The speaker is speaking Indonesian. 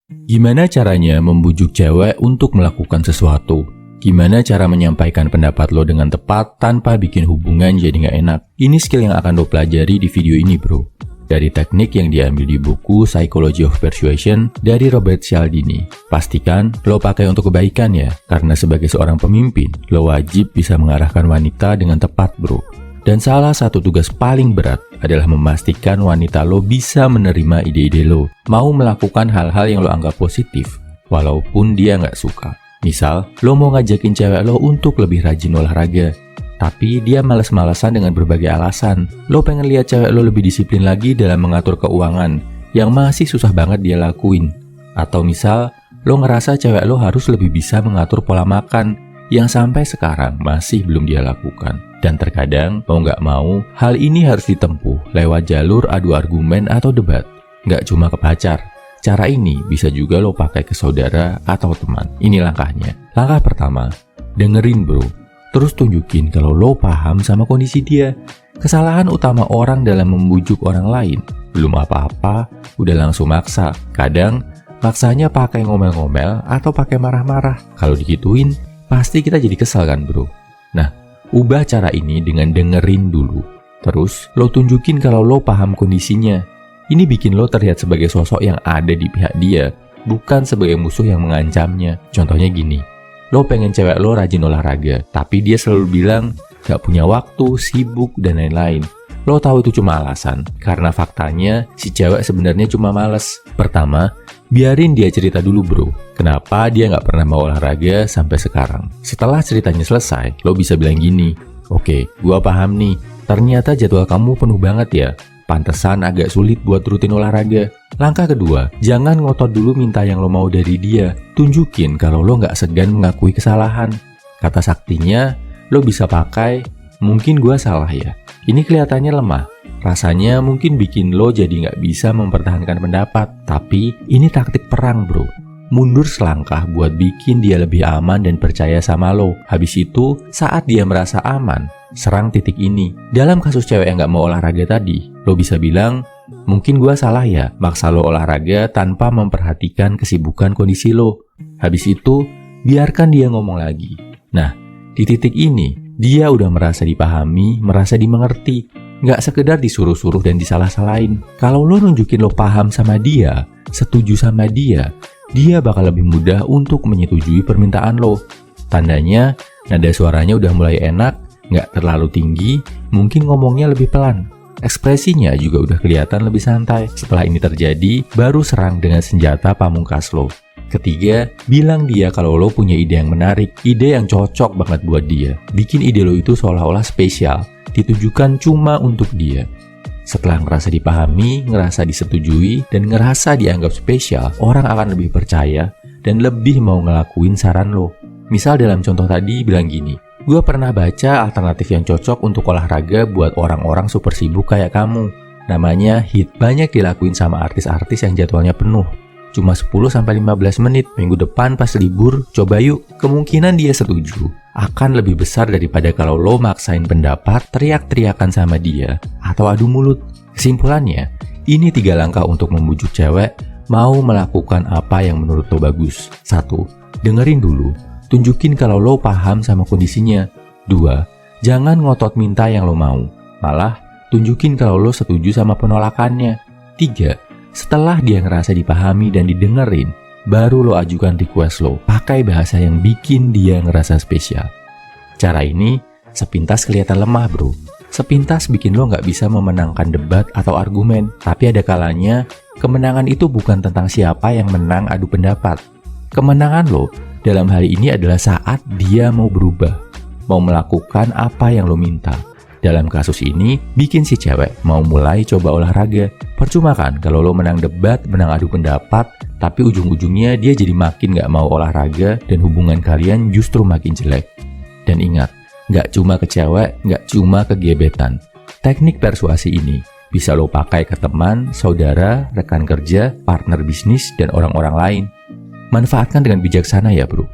Gimana caranya membujuk cewek untuk melakukan sesuatu? Gimana cara menyampaikan pendapat lo dengan tepat tanpa bikin hubungan jadi gak enak? Ini skill yang akan lo pelajari di video ini bro. Dari teknik yang diambil di buku Psychology of Persuasion dari Robert Cialdini. Pastikan lo pakai untuk kebaikan ya, karena sebagai seorang pemimpin, lo wajib bisa mengarahkan wanita dengan tepat bro. Dan salah satu tugas paling berat adalah memastikan wanita lo bisa menerima ide-ide lo, mau melakukan hal-hal yang lo anggap positif, walaupun dia nggak suka. Misal, lo mau ngajakin cewek lo untuk lebih rajin olahraga, tapi dia males-malesan dengan berbagai alasan. Lo pengen lihat cewek lo lebih disiplin lagi dalam mengatur keuangan, yang masih susah banget dia lakuin. Atau misal, lo ngerasa cewek lo harus lebih bisa mengatur pola makan, yang sampai sekarang masih belum dia lakukan. Dan terkadang, mau nggak mau, hal ini harus ditempuh lewat jalur adu argumen atau debat. Nggak cuma ke pacar. Cara ini bisa juga lo pakai ke saudara atau teman. Ini langkahnya. Langkah pertama, dengerin bro. Terus tunjukin kalau lo paham sama kondisi dia. Kesalahan utama orang dalam membujuk orang lain, belum apa-apa, udah langsung maksa. Kadang, maksanya pakai ngomel-ngomel atau pakai marah-marah. Kalau digituin, pasti kita jadi kesal kan bro. Nah, ubah cara ini dengan dengerin dulu. Terus, lo tunjukin kalau lo paham kondisinya. Ini bikin lo terlihat sebagai sosok yang ada di pihak dia, bukan sebagai musuh yang mengancamnya. Contohnya gini, lo pengen cewek lo rajin olahraga, tapi dia selalu bilang gak punya waktu, sibuk, dan lain-lain. Lo tahu itu cuma alasan, karena faktanya si cewek sebenarnya cuma males. Pertama, biarin dia cerita dulu bro, kenapa dia gak pernah mau olahraga sampai sekarang. Setelah ceritanya selesai, lo bisa bilang gini, oke, gua paham nih, ternyata jadwal kamu penuh banget ya, pantesan agak sulit buat rutin olahraga. Langkah kedua, jangan ngotot dulu minta yang lo mau dari dia. Tunjukin kalau lo gak segan mengakui kesalahan. Kata saktinya, lo bisa pakai, mungkin gua salah ya. Ini kelihatannya lemah. Rasanya mungkin bikin lo jadi gak bisa mempertahankan pendapat. Tapi ini taktik perang bro. Mundur selangkah buat bikin dia lebih aman dan percaya sama lo. Habis itu, saat dia merasa aman, serang titik ini. Dalam kasus cewek yang gak mau olahraga tadi, lo bisa bilang, mungkin gua salah ya, maksa lo olahraga tanpa memperhatikan kesibukan kondisi lo. Habis itu, biarkan dia ngomong lagi. Nah, di titik ini, dia udah merasa dipahami, merasa dimengerti. Gak sekedar disuruh-suruh dan disalah-salahin. Kalau lo nunjukin lo paham sama dia, setuju sama dia bakal lebih mudah untuk menyetujui permintaan lo. Tandanya, nada suaranya udah mulai enak, gak terlalu tinggi, mungkin ngomongnya lebih pelan. Ekspresinya juga udah kelihatan lebih santai. Setelah ini terjadi, baru serang dengan senjata pamungkas lo. Ketiga, bilang dia kalau lo punya ide yang menarik, ide yang cocok banget buat dia. Bikin ide lo itu seolah-olah spesial, ditujukan cuma untuk dia. Setelah ngerasa dipahami, ngerasa disetujui, dan ngerasa dianggap spesial, orang akan lebih percaya dan lebih mau ngelakuin saran lo. Misal dalam contoh tadi bilang gini, gue pernah baca alternatif yang cocok untuk olahraga buat orang-orang super sibuk kayak kamu. Namanya HIIT, banyak dilakuin sama artis-artis yang jadwalnya penuh. Cuma 10-15 menit, minggu depan pas libur, coba yuk. Kemungkinan dia setuju akan lebih besar daripada kalau lo maksain pendapat, teriak-teriakan sama dia, atau adu mulut. Kesimpulannya, ini 3 langkah untuk membujuk cewek mau melakukan apa yang menurut lo bagus. 1. Dengerin dulu. Tunjukin kalau lo paham sama kondisinya. 2. Jangan ngotot minta yang lo mau. Malah, tunjukin kalau lo setuju sama penolakannya. 3. Setelah dia ngerasa dipahami dan didengerin, baru lo ajukan request lo. Pakai bahasa yang bikin dia ngerasa spesial. Cara ini sepintas kelihatan lemah bro. Sepintas bikin lo nggak bisa memenangkan debat atau argumen. Tapi ada kalanya, kemenangan itu bukan tentang siapa yang menang adu pendapat. Kemenangan lo dalam hal ini adalah saat dia mau berubah, mau melakukan apa yang lo minta. Dalam kasus ini, bikin si cewek mau mulai coba olahraga. Percuma kan kalau lo menang debat, menang adu pendapat, tapi ujung-ujungnya dia jadi makin gak mau olahraga dan hubungan kalian justru makin jelek. Dan ingat, gak cuma ke cewek, gak cuma ke gebetan. Teknik persuasi ini bisa lo pakai ke teman, saudara, rekan kerja, partner bisnis, dan orang-orang lain. Manfaatkan dengan bijaksana ya bro.